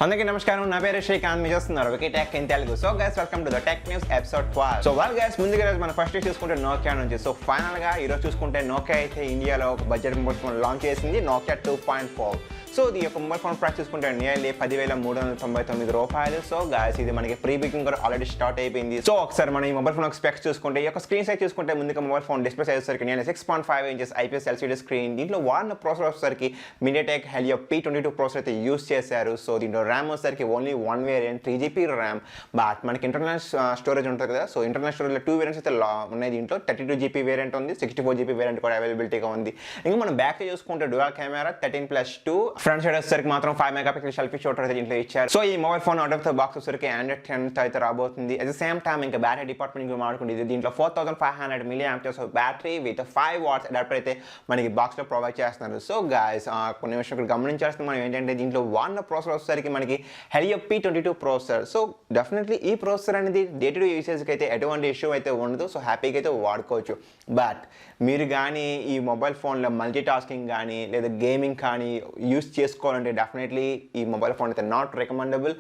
అందరికీ నమస్కారం. నా పేరు శ్రీకాంత్. మీరు చూస్తున్నారు wiki tech in Telugu. So guys, welcome to the tech news episode 12. So guys, ముందుగా మనం ఫస్ట్ చూసుకుంటే నోకియా నుంచి. సో ఫైనల్ గా ఈరోజు చూసుకుంటే నోకియా అయితే ఇండియాలో ఒక బడ్జెట్ మొబైల్ ఫోన్ లాంచ్ చేసింది, నోకియా 2.4. సో ఈ యొక్క మొబైల్ ఫోన్ ప్రైస్ చూసుకుంటే నియర్లీ 10,399 రూపాయలు. సో గైస్, ఇది మనకి ప్రీ బుకింగ్ కూడా ఆల్రెడీ స్టార్ట్ అయిపోయింది. సో ఒకసారి మనం ఈ మొబైల్ ఫోన్ స్పెక్స్ చూసుకుంటే, ఈ యొక్క స్క్రీన్ సైజ్ చూసుకుంటే ముందుగా మొబైల్ ఫోన్ డిస్ప్లే సైజ్ వచ్చేసరికి nearly 6.5 inches IPS LCD screen. దీంట్లో వాడిన ప్రాసెసర్ వచ్చేసరికి MediaTek Helio P22 ప్రాసెసర్ అయితే యూస్ చేశారు. సో దీంట్లో ర్యామ్ వచ్చేసరికి only 1 variant 3GB RAM. But మనకి ఇంటర్నల్ స్టోరేజ్ ఉంటుంది కదా, సో ఇంటర్నల్ స్టోరేజ్లో 2 వేరియంట్స్ అయితే ఉన్నాయి. దీంట్లో 32GB వేరియంట్ ఉంది, 64GB వేరియంట్ కూడా అవైలబిలిటీగా ఉంది. ఇంకా మనం బ్యాక్ చూసుకుంటే డ్యుయల్ కెమెరా 13+2, ఫ్రంట్ సైడ్ వచ్చేసరికి మాత్రం 5 మెగాపిక్సెల్ సెల్ఫీ షూటర్ అయితే దీంట్లో ఇచ్చారు. సో ఈ mobile phone out of the box వచ్చేసరికి Andriod 10 అయితే రాబోతుంది. అట్ ద సేమ్ టైమ్ ఇంకా బ్యాటరీ డిపార్ట్మెంట్ మాట్లాడుకుంటే దీంట్లో 4500 mAh battery with 5 watts adapter అయితే మనకి బాక్స్ లో ప్రొవైడ్ చేస్తున్నారు. సో గైస్, కొన్ని విషయం ఇక్కడ గమనించాల్సిన మనం ఏంటంటే, దీంట్లో వాడిన ప్రాసెసర్ వచ్చేసరికి మనకి Helio P22 processor. So definitely ఈ ప్రాసెసర్ అనేది డే టు డే యూసేజ్కి అయితే ఎటువంటి ఇష్యూ అయితే ఉండదు. సో హ్యాపీగా అయితే వాడుకోవచ్చు. బట్ మీరు కానీ ఈ మొబైల్ ఫోన్లో మల్టీ టాస్కింగ్ కానీ లేదా గేమింగ్ కానీ యూస్ చేసుకోవాలంటే డెఫినెట్లీ ఈ మొబైల్ ఫోన్ అయితే నాట్ రికమెండబుల్.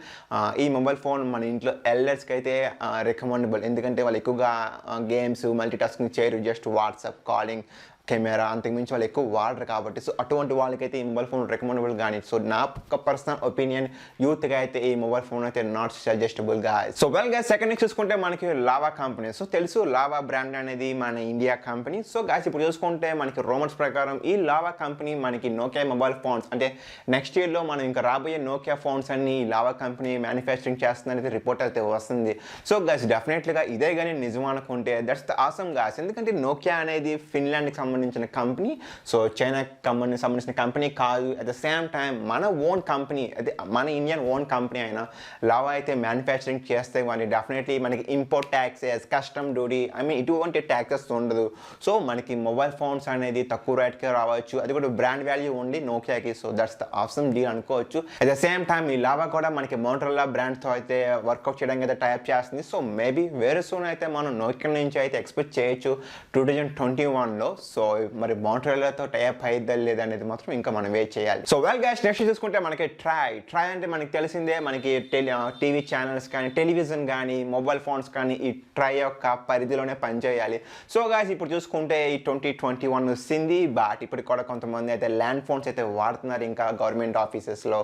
ఈ మొబైల్ ఫోన్ మన ఇంట్లో ఎల్డర్స్కి అయితే రికమెండబుల్. ఎందుకంటే వాళ్ళు ఎక్కువగా గేమ్స్ మల్టీ టాస్కింగ్ చేయరు, జస్ట్ వాట్సాప్ కాలింగ్ కెమెరా అంతకుమించి వాళ్ళు ఎక్కువ వాడరు కాబట్టి. సో అటువంటి వాళ్ళకైతే ఈ మొబైల్ ఫోన్ రికమెండబుల్ కానీ. సో నా పర్సనల్ ఒపీనియన్, యూత్గా అయితే ఈ మొబైల్ ఫోన్ అయితే నాట్ సజెస్టబుల్ గా. సో గైస్, సెకండ్ చూసుకుంటే మనకి లావా కంపెనీ. సో తెలుసు లావా బ్రాండ్ అనేది మన ఇండియా కంపెనీ. సో గైస్, ఇప్పుడు చూసుకుంటే మనకి రూమర్స్ ప్రకారం ఈ లావా కంపెనీ మనకి నోకియా మొబైల్ ఫోన్స్ అంటే నెక్స్ట్ ఇయర్లో మనం ఇంకా రాబోయే నోకియా ఫోన్స్ అన్ని ఈ లావా కంపెనీ మ్యానుఫ్యాక్చరింగ్ చేస్తుందనేది రిపోర్ట్ అయితే వస్తుంది. సో గైస్, డెఫినెట్లీగా ఇదే కానీ నిజం అనుకుంటే దట్స్ ద ఆసమ్ గాస్. ఎందుకంటే నోకియా అనేది ఫిన్లాండ్కి సంబంధించిన కంపెనీ. సో చైనాకి సంబంధించిన కంపెనీ కాదు. అట్ ద సేమ్ టైం మన ఓన్ కంపెనీ, అదే మన ఇండియన్ ఓన్ కంపెనీ అయినా లావా అయితే మ్యానుఫ్యాక్చరింగ్ చేస్తే కానీ డెఫినెట్లీ మనకి ఇంపోర్ట్ ట్యాక్సెస్, కస్టమ్ డ్యూటీ, ఇటువంటి ట్యాక్సెస్ ఉండదు. సో మనకి మొబైల్ ఫోన్స్ అనేది తక్కువ రేట్కే రావచ్చు. అది కూడా బ్రాండ్ వాల్యూ ఉండి నోకియాకి. So that's the awesome deal అనుకోవచ్చు. అట్ ద సేమ్ టైం ఈ లావా కూడా మనకి మోటరోలా బ్రాండ్తో అయితే వర్కౌట్ చేయడానికి అయితే టైప్ చేస్తుంది. సో మేబీ వేరే సూన్ అయితే మనం నోకియా నుంచి అయితే ఎక్స్పెక్ట్ చేయొచ్చు 2021లో. సో మరి మోటరోలాతో టైప్ అయిద్దా లేదా అనేది మాత్రం ఇంకా మనం వెయిట్ చేయాలి. సో గైస్, నెక్స్ట్ చూసుకుంటే మనకి ట్రై అంటే మనకి తెలిసిందే, మనకి టీవీ ఛానల్స్ కానీ టెలివిజన్ కానీ మొబైల్ ఫోన్స్ కానీ ఈ ట్రై యొక్క పరిధిలోనే పనిచేయాలి. సో గైస్, ఇప్పుడు చూసుకుంటే ఈ 2021 వచ్చింది. బట్ ఇప్పుడు కూడా కొంతమంది అయితే ల్యాండ్ ఫోన్స్ అయితే వాడుతున్నారు ఇంకా గవర్నమెంట్ ఆఫీసెస్లో.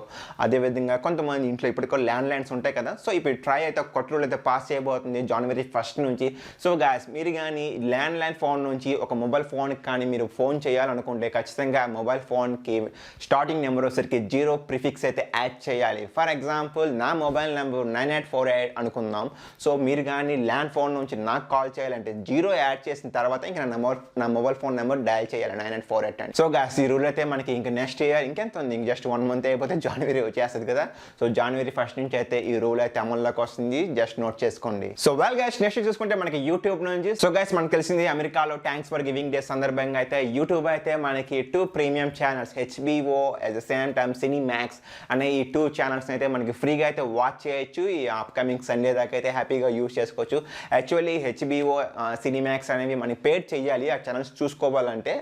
అదేవిధంగా కొంతమంది ఇంట్లో ఇప్పుడు కూడా ల్యాండ్ లైన్స్ ఉంటాయి కదా. సో ఇప్పుడు ట్రై అయితే కొత్త రూల్ అయితే పాస్ చేయబోతుంది January 1 నుంచి. సో గైస్, మీరు కానీ ల్యాండ్ లైన్ ఫోన్ నుంచి ఒక మొబైల్ ఫోన్కి కానీ మీరు ఫోన్ చేయాలనుకుంటే ఖచ్చితంగా మొబైల్ ఫోన్కి స్టార్టింగ్ నెంబర్ వచ్చరికి 0 ప్రిఫిక్స్ అయితే యాడ్ చేయాలి. ఫర్ ఎగ్జాంపుల్, నా మొబైల్ నెంబర్ 9848 అనుకుందాం. సో మీరు కానీ ల్యాండ్ ఫోన్ నుంచి నాకు కాల్ చేయాలంటే 0 యాడ్ చేసిన తర్వాత ఇంకా నా మొబైల్ ఫోన్ నెంబర్ డయల్ చేయాలి 9848 అని. సో గాస్, ఈ రూల్ అయితే మనకి ఇంకా నెక్స్ట్ ఇయర్ ఇంకెంత ఉంది, ఇంక జస్ట్ 1 మంత్ అయిపోతే జనవరి వచ్చేస్తుంది కదా. సో January 1 నుంచి అయితే ఈ రూల్ అయితే అమల్లోకి వస్తుంది, జస్ట్ నోట్ చేసుకోండి. సో గైస్, నెక్స్ట్ చూసుకుంటే మనకి యూట్యూబ్ నుంచి. సో గైస్, మనకు తెలిసింది అమెరికాలో థ్యాంక్స్ ఫర్ గివింగ్ డే సందర్భంగా అయితే యూట్యూబ్ అయితే మనకి 2 premium channels HBO at the same time సినీమాక్స్ అనే ఈ 2 ఛానల్స్ అయితే మనకి ఫ్రీగా అయితే వాచ్ చేయొచ్చు. ఈ అప్కమింగ్ సండే దాకా అయితే హ్యాపీగా యూజ్ చేసుకోవచ్చు. యాక్చువల్లీ HBO సినీమాక్స్ అనేవి మనకి పేడ్ చేయాలి ఆ ఛానల్స్ చూసుకోవాలంటే.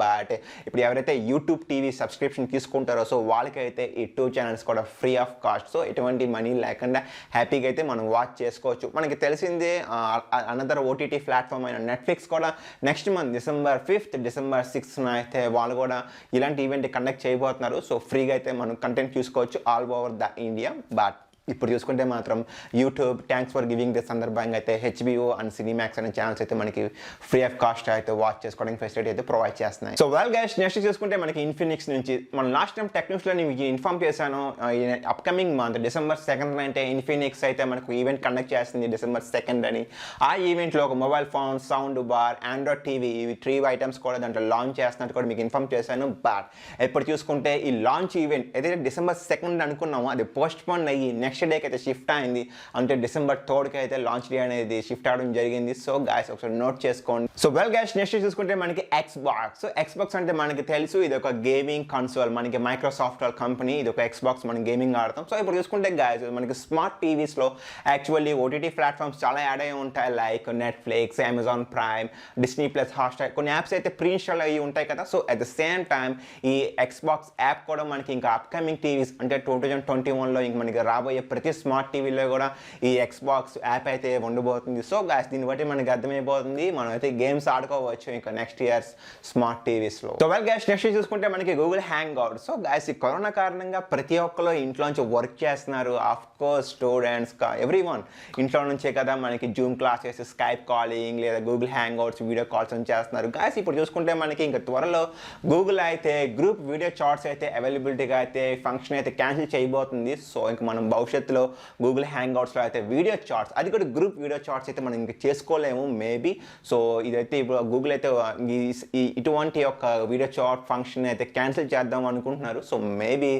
బట్ ఇప్పుడు ఎవరైతే యూట్యూబ్ టీవీ సబ్స్క్రిప్షన్ తీసుకుంటారో సో వాళ్ళకైతే ఈ 2 ఛానల్స్ కూడా ఫ్రీ ఆఫ్ కాస్ట్. సో ఎటువంటి మనీ లేకుండా హ్యాపీగా అయితే మనం వాచ్ చేసుకోవచ్చు. మనకి తెలిసిందే అనదర్ OTT ప్లాట్ఫామ్ అయిన నెట్ఫ్లిక్స్ కూడా next month December 5th December 6th అయితే వాళ్ళు కూడా ఇలాంటి ఈవెంట్ కండక్ట్ చేయబోతున్నారు. సో ఫ్రీగా అయితే మనం కంటెంట్ చూసుకోవచ్చు all over the India. But ఇప్పుడు చూసుకుంటే మాత్రం YouTube thanks for giving day సందర్భంగా అయితే HBO అండ్ సినీమాక్స్ అనే ఛానల్స్ అయితే మనకి ఫ్రీ ఆఫ్ కాస్ట్ అయితే వాచ్ చేసుకోవడానికి ఫెసిలిటీ అయితే ప్రొవైడ్ చేస్తున్నాయి. సో గైస్, నెక్స్ట్ చూసుకుంటే మనకి ఇన్ఫినిక్స్ నుంచి. మనం లాస్ట్ టైం టెక్ న్యూస్లో మీకు ఇన్ఫార్మ్ చేశాను, అప్కమింగ్ మంత్ December 2nd అంటే ఇన్ఫినిక్స్ అయితే మనకు ఈవెంట్ కండక్ట్ చేస్తుంది December 2nd అని. ఆ ఈవెంట్లో ఒక mobile phone, sound bar, Android TV, ఇవి 3 ఐటమ్స్ కూడా దాంట్లో లాంచ్ చేస్తున్నట్టు కూడా మీకు ఇన్ఫార్మ్ చేశాను. బట్ ఇప్పుడు చూసుకుంటే ఈ లాంచ్ ఈవెంట్ ఏదైతే December 2nd అనుకున్నామో అది పోస్ట్ పోన్ అయ్యి నెక్స్ట్ డేకి అయితే షిఫ్ట్ అయింది, అంటే December 3కి అయితే లాంచ్ డే అనేది షిఫ్ట్ అవడం జరిగింది. సో గైస్ ఒకసారి నోట్ చేసుకోండి. సో వెల్ గైస్ నెక్స్ట్ చూసుకుంటే మనకి ఎక్స్బాక్స్. సో ఎక్స్బాక్స్ అంటే మనకి తెలుసు ఇది ఒక గేమింగ్ కన్సోల్, మనకి మైక్రోసాఫ్ట్ కంపెనీ, ఇది ఒక ఎక్స్బాక్స్, మనం గేమింగ్ ఆడతాం. సో ఇప్పుడు చూసుకుంటే గైస్ మనకి స్మార్ట్ టీవీస్లో యాక్చువల్లీ ఓటీటీ ప్లాట్ఫామ్స్ చాలా యాడ్ అయ్యి ఉంటాయి, like Netflix, Amazon prime, Disney plus, Hotstar, కొన్ని యాప్స్ అయితే ప్రీ ఇన్స్టాల్ అయ్యి ఉంటాయి కదా. So at the same time ఈ ఎక్స్బాక్స్ యాప్ కూడా మనకి ఇంకా అప్కమింగ్ టీవీస్ అంటే 2021లో ఇంక మనకి రాబోయే ప్రతి స్మార్ట్ టీవీలో కూడా ఈ ఎక్స్బాక్స్ యాప్ అయితే ఉండబోతుంది. సో గైస్ దీన్ని బట్టి మనకి అర్థమైపోతుంది మనం అయితే గేమ్స్ ఆడుకోవచ్చు ఇంకా నెక్స్ట్ ఇయర్స్ స్మార్ట్ టీవీస్లో. సో వెల్ గైస్ నెక్స్ట్ చూసుకుంటే మనకి Google hangout. So guys ఈ కరోనా కారణంగా ప్రతి ఒక్కరు ఇంట్లోంచి వర్క్ చేస్తున్నారు. ఆఫ్ కోర్స్ స్టూడెంట్స్ ఎవ్రీవన్ ఇంట్లో నుంచే కదా మనకి జూమ్ క్లాసెస్, స్కైప్ కాలింగ్ లేదా Google hang outs video calls అని చేస్తున్నారు. గైస్ ఇప్పుడు చూసుకుంటే మనకి ఇంకా త్వరలో గూగుల్ అయితే గ్రూప్ వీడియో చాట్స్ అయితే అవైలబిలిటీగా అయితే ఫంక్షన్ అయితే క్యాన్సిల్ చేయబోతుంది. సో ఇంకా మనం భవిష్యత్తులో గూగుల్ హ్యాంగ్ అవుట్స్లో అయితే వీడియో చాట్స్, అది కూడా గ్రూప్ వీడియో చాట్స్ అయితే మనం ఇంకా చేసుకోలేము మేబీ. సో ఇదైతే ఇప్పుడు గూగుల్ అయితే ఇటువంటి ఒక వీడియో చాట్ ఫంక్షన్ అయితే క్యాన్సిల్ చేద్దాం అనుకుంటున్నారు. సో మేబీ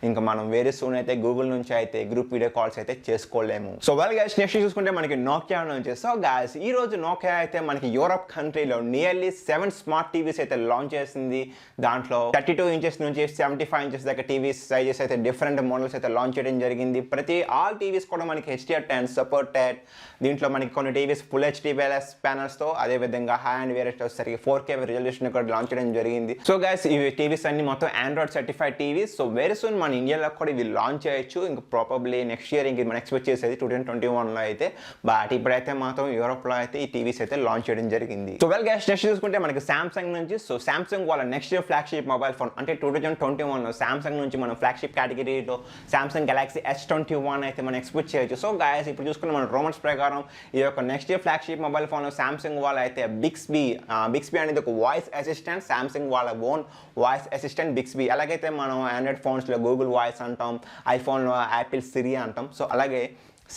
ఇంకా మనం వేరే సూన్ అయితే గూగుల్ నుంచి అయితే గ్రూప్ వీడియో కాల్స్ అయితే చేసుకోలేము. సో వెల్ గైస్ నెక్స్ట్ చూసుకుంటే మనకి నోకియా నుంచి. సో గైస్ ఈ రోజు నోకియా అయితే మనకి యూరోప్ కంట్రీలో నియర్లీ 7 స్మార్ట్ టీవీస్ అయితే లాంచ్ చేసింది. దాంట్లో 32 ఇంచెస్ నుంచి 75 ఇంచెస్ దాకా టీవీస్ సైజెస్ అయితే డిఫరెంట్ మోడల్స్ అయితే లాంచ్ చేయడం జరిగింది. ప్రతి ఆల్ టీవీస్ కూడా మనకి HDR10 సపోర్టెడ్. దీంట్లో మనకి కొన్ని టీవీస్ ఫుల్ HD ప్యానల్స్తో, అదేవిధంగా హై అండ్ వేరియట్ వచ్చేసరికి 4K రిజల్యూషన్ కూడా లాంచ్ చేయడం జరిగింది. సో గైస్ ఇవి టీవీస్ అన్ని మొత్తం Andriod certified TVs. So very soon మన ఇండియాలో కూడా ఇవి లాంచ్ చేయొచ్చు. ఇంకా ప్రాబబ్లీ నెక్స్ట్ ఇయర్ ఇంక మనం ఎక్స్పెక్ట్ చేసేది 2021లో అయితే. బట్ ఇప్పుడైతే మాత్రం యూరోప్లో అయితే ఈ టీవీస్ అయితే లాంచ్ చేయడం జరిగింది. సో వెల్ గైస్ నెక్స్ట్ చూసుకుంటే మనకి సామ్సంగ్ నుంచి. సో సామ్సంగ్ వాళ్ళ next year flagship mobile phone అంటే 2021లో సామ్సంగ్ నుంచి మనం ఫ్లాగ్షిప్ కేటగిరీలో సామ్సంగ్ గెలాక్సీ S21 అయితే మనం ఎక్స్పెక్ట్ చేయొచ్చు. సో గైస్ ఇప్పుడు చూసుకున్న మన రూమర్స్ ప్రకారం ఈ యొక్క next year flagship mobile phone Samsung వాళ్ళ అయితే బిక్స్బీ అనేది ఒక వాయిస్ అసిస్టెంట్, సామ్సంగ్ వాళ్ళ ఓన్ వాయిస్ అసిస్టెంట్ బిక్స్బీ. అలాగైతే మనం ఆండ్రాయిడ్ ఫోన్స్లో గూగుల్ వాయిస్ అంటాం, ఐఫోన్లో యాపిల్ సిరి అంటాం. సో అలాగే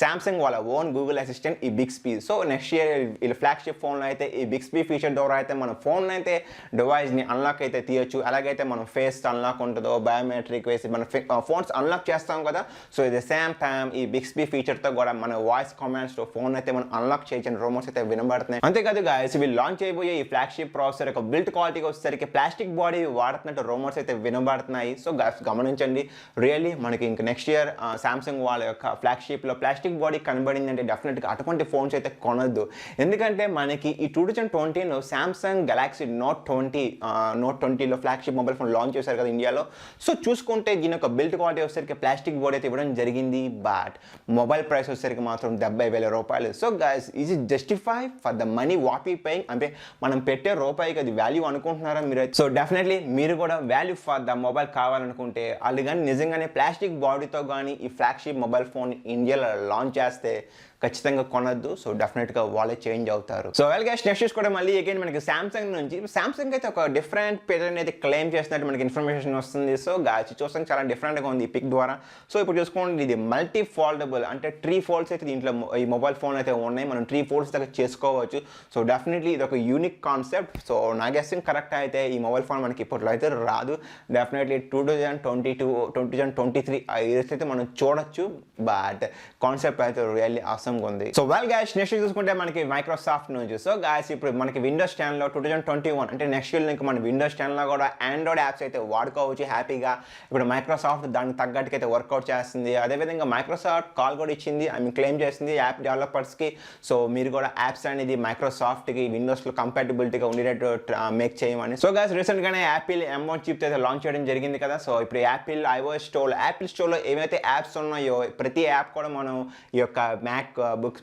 సామ్సంగ్ వాళ్ళ ఓన్ గూగుల్ అసిస్టెంట్ ఈ బిక్స్బీ. సో నెక్స్ట్ ఇయర్ వీళ్ళ ఫ్లాగ్షిప్ ఫోన్లో అయితే ఈ బిక్స్బీ ఫీచర్ ద్వారా అయితే మన ఫోన్ అయితే డివైస్ని అన్లాక్ అయితే తీయొచ్చు. అలాగైతే మనం ఫేస్ అన్లాక్ ఉంటుందో బయోమెట్రిక్ వేసి మన ఫోన్స్ అన్లాక్ చేస్తాం కదా. సో ఇది సేమ్ టైం ఈ బిక్స్బీ ఫీచర్తో కూడా మన వాయిస్ కమాండ్స్తో ఫోన్ అయితే మనం అన్లాక్ చేయొచ్చు రూమర్స్ అయితే వినబడుతున్నాయి. అంతేకాదు గాయస్ వీళ్ళు లాంచ్ చేయబోయే ఈ ఫ్లాగ్షిప్ ప్రాసెసర్ యొక్క బిల్డ్ క్వాలిటీకి వచ్చేసరికి ప్లాస్టిక్ బాడీ వాడుతున్నట్టు రూమర్స్ అయితే వినబడుతున్నాయి. సో గమనించండి, రియల్లీ మనకి ఇంకా నెక్స్ట్ ఇయర్ సామ్సంగ్ వాళ్ళ యొక్క ఫ్లాగ్షిప్లో ప్లాస్టిక్ బాడీ కనబడిందంటే డెఫినెట్గా అటువంటి ఫోన్స్ అయితే కొనద్దు. ఎందుకంటే మనకి ఈ 2020లో సామ్సంగ్ గెలాక్సీ నోట్ 20లో ఫ్లాగ్షిప్ మొబైల్ ఫోన్ లాంచ్ చేశారు కదా ఇండియాలో. సో చూసుకుంటే దీని యొక్క బిల్డ్ క్వాలిటీ వచ్చేసరికి ప్లాస్టిక్ బాడీ అయితే ఇవ్వడం జరిగింది. బట్ మొబైల్ ప్రైస్ వచ్చేసరికి మాత్రం 70,000 రూపాయలు. So guys is it justify for the money what we paying, అంటే మనం పెట్టే రూపాయికి అది వాల్యూ అనుకుంటున్నారా మీరు? సో డెఫినెట్లీ మీరు కూడా వాల్యూ ఫర్ ద మొబైల్ కావాలనుకుంటే వాళ్ళు కానీ నిజంగానే ప్లాస్టిక్ బాడీతో కానీ ఈ ఫ్లాగ్షిప్ మొబైల్ ఫోన్ ఇండియాలో లాంచ్ చేస్తే ఖచ్చితంగా కొనద్దు. సో డెఫినెట్గా వాళ్ళే చేంజ్ అవుతారు. సో వెల్ గైస్ నెక్స్ట్ కూడా మళ్ళీ అగైన్ మనకి సామ్సంగ్ నుంచి. సామ్సంగ్ అయితే ఒక డిఫరెంట్ పేటర్న్ అయితే క్లెయిమ్ చేసినట్టు మనకి ఇన్ఫర్మేషన్ వస్తుంది. సో గాయస్ చూస్తాం చాలా డిఫరెంట్గా ఉంది ఈ పిక్ ద్వారా. సో ఇప్పుడు చూసుకోండి ఇది మల్టీ ఫోల్డబుల్, అంటే 3 ఫోల్డ్స్ అయితే దీంట్లో ఈ మొబైల్ ఫోన్ అయితే ఉన్నాయి. మనం 3 ఫోల్డ్స్ దాకా చేసుకోవచ్చు. సో డెఫినెట్లీ ఇది ఒక యూనిక్ కాన్సెప్ట్. సో నా గెస్సింగ్ కరెక్ట్ అయితే ఈ మొబైల్ ఫోన్ మనకి ఇప్పట్లో అయితే రాదు. డెఫినెట్లీ 2023 ఆ ఇయర్స్ అయితే మనం చూడొచ్చు. బట్ కాన్సెప్ట్ అయితే రియల్లీ అవసరం ఉంది. సో వెల్ గైస్ నెక్స్ట్ చూసుకుంటే మనకి మైక్రోసాఫ్ట్ నుంచి. సో గైస్ ఇప్పుడు మనకి విండోస్ 10లో 2021 అంటే నెక్స్ట్ ఇయర్ ఇంకా మన విండోస్ 10లో కూడా ఆండ్రాయిడ్ యాప్స్ అయితే వాడుకోవచ్చు హ్యాపీగా. ఇప్పుడు మైక్రోసాఫ్ట్ దానికి తగ్గట్టుగా అయితే వర్కౌట్ చేస్తుంది. అదేవిధంగా మైక్రోసాఫ్ట్ కాల్ కూడా ఇచ్చింది, క్లెయిమ్ చేసింది యాప్ డెవలపర్స్కి. సో మీరు కూడా యాప్స్ అనేది మైక్రోసాఫ్ట్కి విండోస్లో కంపాటబిలిటీగా ఉండేటట్టు మేక్ చేయమని. సో గైస్ రీసెంట్గానే యాపిల్ M1 చిప్ అయితే లాంచ్ చేయడం జరిగింది కదా. సో ఇప్పుడు యాపిల్ iOS స్టోర్లో ఏవైతే యాప్స్ ఉన్నాయో ప్రతి యాప్ కూడా మనం ఈ యొక్క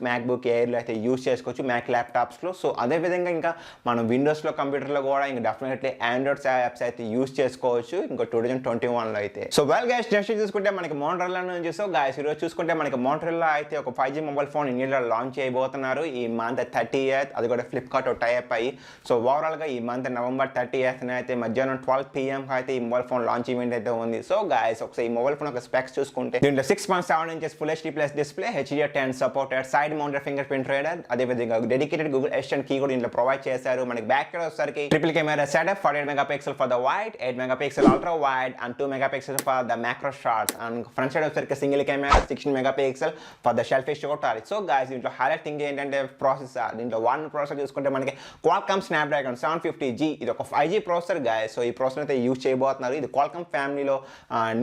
మ్యాక్బుక్ ఎయిర్లో అయితే యూస్ చేసుకోవచ్చు, మ్యాక్ ల్యాప్టాప్స్లో. సో అదేవిధంగా ఇంకా మనం విండోస్లో కంప్యూటర్లో కూడా ఇంకా డెఫినెట్లీ ఆండ్రాయిడ్ యాప్స్ అయితే యూస్ చేసుకోవచ్చు ఇంకా 2021లో అయితే. సో వెల్ గైస్ నెక్స్ట్ చూసుకుంటే మనకి మోటరోలా నుంచి. సో గైస్ ఈరోజు చూసుకుంటే మనకి మోటరోలా అయితే ఒక 5G మొబైల్ ఫోన్ ఇండియాలో లాంచ్ చేయబోతున్నారు ఈ మంత్ 30th. అది కూడా ఫ్లిప్కార్ట్ టైప్ అయ్యి. సో ఓవరాల్గా ఈ మంత్ November 30th అయితే మధ్యాహ్నం 12 PM అయితే ఈ మొబైల్ ఫోన్ లాంచ్ ఈవెంట్ అయితే ఉంది. సో గైస్ ఒకసారి ఈ మొబైల్ ఫోన్ ఒక స్పెక్స్ చూసుకుంటే దీంట్లో 6.7 inches full HD+ display, display, HDR10 supported, side mounted fingerprint reader, అదేవిధంగా డెడికేటెడ్ గూగుల్ అసిస్టెంట్ కీ కూడా ఇందులో ప్రొవైడ్ చేశారు. మనకి బ్యాక్ కెమెరా వచ్చేసరికి triple camera setup, 48 megapixel for the wide, 8 megapixel ultra wide and 2 megapixel for the macro shots. And front side వచ్చేసరికి single camera 16 megapixel for the selfie shot. So guys దీంట్లో highlight thing ఏంటంటే processor. దీంట్లో one processor చూసుకుంటే మనకి Qualcomm Snapdragon 750G, ఇది ఒక 5G processor guys. So ఈ processor అయితే యూజ్ చేయబోతున్నారు. ఇది క్వాల్కమ్ ఫ్యామిలీలో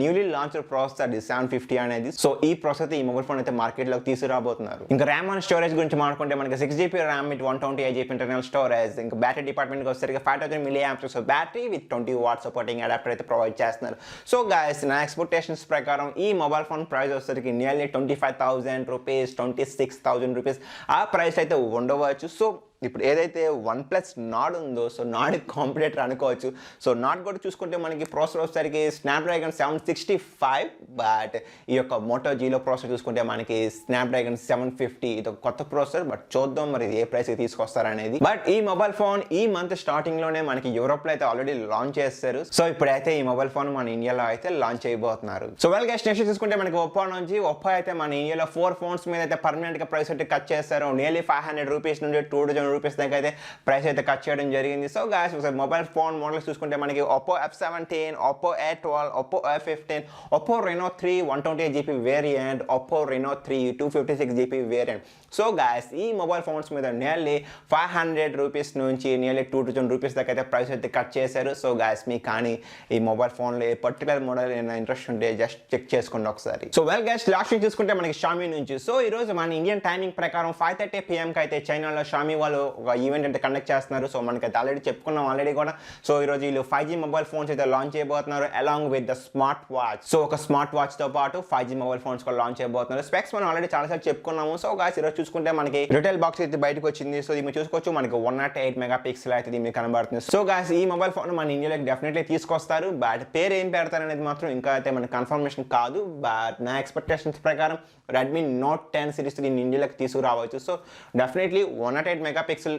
న్యూలీ లాంచ్ ప్రాసెసర్ 750 అనేది. సో ఈ ప్రాసెసర్ ఈ మొబైల్ ఫోన్ అయితే మార్కెట్ లోకి తీసుకురాబోతున్నారు. ఇంకా ర్యామ్ అండ్ స్టోరేజ్ గురించి మాట్లాడుకుంటే మనకి 6GB RAM with 128GB internal storage. ఇంకా బ్యాటరీ డిపార్ట్మెంట్ వచ్చేసరికి 5000 mAh battery with 20 what supporting adapter అయితే ప్రొవైడ్ చేస్తున్నారు. సో గైస్ నా ఎక్స్పెక్టేషన్స్ ప్రకారం ఈ మొబైల్ ఫోన్ ప్రైస్ వచ్చేసరికి నియర్లీ 25,000 రూపీస్, 26,000 రూపీస్ ఆ ప్రైస్ అయితే ఉండవచ్చు. సో ఇప్పుడు ఏదైతే OnePlus నాడ్ ఉందో, సో నాడ్ కాంపిటేటర్ అనుకోవచ్చు. సో నాడ్ కూడా చూసుకుంటే మనకి ప్రాసెసర్ వచ్చేసరికి స్నాప్డ్రాగన్ 765, బట్ ఈ యొక్క మోటో జీలో ప్రాసెసర్ చూసుకుంటే మనకి స్నాప్డ్రాగన్ 750. ఇది ఒక కొత్త ప్రాసెసర్, బట్ చూద్దాం మరి ఏ ప్రైస్కి తీసుకొస్తారనేది. బట్ ఈ మొబైల్ ఫోన్ ఈ మంత్ స్టార్టింగ్లోనే మనకి యూరోప్లో అయితే ఆల్రెడీ లాంచ్ చేస్తారు. సో ఇప్పుడైతే ఈ మొబైల్ ఫోన్ మన ఇండియాలో అయితే లాంచ్ చేయబోతున్నారు. సో వెల్ గైస్ నెక్స్ట్ చూసుకుంటే మనకి ఒప్పో నుంచి, ఒప్పో అయితే మన ఇండియాలో 4 ఫోన్స్ మీద అయితే పర్మనెంట్గా ప్రైస్ అయితే కట్ చేస్తారు. నియర్లీ 500 రూపీస్ నుండి 2000 రూపీస్ దాకా అయితే ప్రైస్ అయితే కట్ చేయడం జరిగింది. సో గాయస్ ఒకసారి మొబైల్ ఫోన్ మోడల్స్ చూసుకుంటే మనకి Oppo F17, Oppo A12, Oppo A15, Oppo Reno 3 128GB variant, Oppo Reno 3 256GB variant. So guys ఈ మొబైల్ ఫోన్స్ మీద నియర్లీ 500 రూపీస్ నుంచి నియర్లీ 2000 రూపీస్ దాకా అయితే ప్రైస్ అయితే కట్ చేశారు. సో గాయస్ మీకు కానీ ఈ మొబైల్ ఫోన్లో ఏ పర్టికులర్ మోడల్ ఏమైనా ఇంట్రెస్ట్ ఉంటే జస్ట్ చెక్ చేసుకోండి ఒకసారి. So well guys last week చూసుకుంటే మనకి షామీ నుంచి, సో ఈరోజు మన ఇండియన్ టైమింగ్ ప్రకారం 5:30 PM అయితే చైనాలో షామీ వాళ్ళు ఒక ఈవెంట్ అయితే కండక్ట్ చేస్తున్నారు. సో మనకైతే ఆల్రెడీ చెప్పుకున్నాం ఆల్రెడీ కూడా. సో ఈరోజు వీళ్ళు 5G మొబైల్ ఫోన్స్ అయితే లాంచ్ చేయబోతున్నారు along with the smart watch. So ఒక స్మార్ట్ వాచ్ తో పాటు 5G మొబైల్ ఫోన్స్ కూడా లాంచ్ చేయబోతున్నారు. స్పెక్స్ మనం ఆల్రెడీ చాలాసార్లు చెప్పుకున్నాము. సో గాయ్స్ ఈరోజు చూసుకుంటే మనకి రిటైల్ బాక్స్ అయితే బయటకు వచ్చింది. సో ఇది మీరు చూసుకోవచ్చు, మనకి 108 మెగాపిక్సెల్ అయితే దీనికి కనబడుతుంది. సో గాయ్స్ ఈ మొబైల్ ఫోన్ మన ఇండియాలోకి డెఫినెట్లీ తీసుకొస్తారు. బట్ పేరు ఏం పెడతారు అనేది మాత్రం ఇంకా అయితే మనకి కన్ఫర్మేషన్ కాదు. బట్ నా ఎక్స్పెక్టేషన్స్ ప్రకారం రెడ్మీ నోట్ 10 సిరీస్ దీన్ని ఇండియాలోకి తీసుకురావచ్చు. సో డెఫినెట్లీ 108 మెగాపిక్సెల్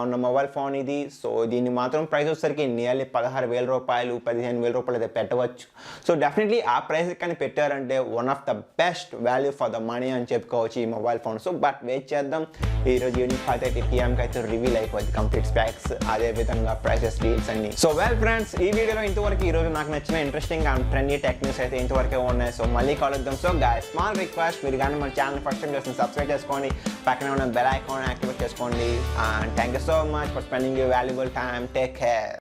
ఉన్న మొబైల్ ఫోన్ ఇది. సో దీన్ని మాత్రం ప్రైస్ వచ్చేసరికి నియర్లీ 16,000 రూపాయలు, 15,000 రూపాయలు అయితే పెట్టవచ్చు. సో డెఫినెట్లీ ఆ ప్రైస్ కానీ పెట్టారంటే one of the best value for the money అని చెప్పుకోవచ్చు ఈ mobile phone. So but wait చేద్దాం. ఈరోజు ఈవినింగ్ 5:30 PMకి అయితే రివీల్ అయిపోయింది కంప్లీట్ స్పెక్స్, అదేవిధంగా ప్రైసెస్, డీల్స్ అన్ని. సో వెల్ ఫ్రెండ్స్ ఈ వీడియోలో ఇంతవరకు ఈరోజు నాకు నచ్చిన interesting and trendy tech news అయితే ఇంతవరకే ఉన్నాయి. సో మళ్ళీ కలుద్దాం. సో గాయ్స్ స్మాల్ రిక్వెస్ట్, మీరు కానీ మన ఛానల్ ఫస్ట్ టైం చేసి సబ్స్క్రైబ్ చేసుకోండి, పక్కన ఉన్న బెల్ ఐకాన్ యాక్టివేట్ చేసుకోండి. And thank you so much for spending your valuable time. Take care.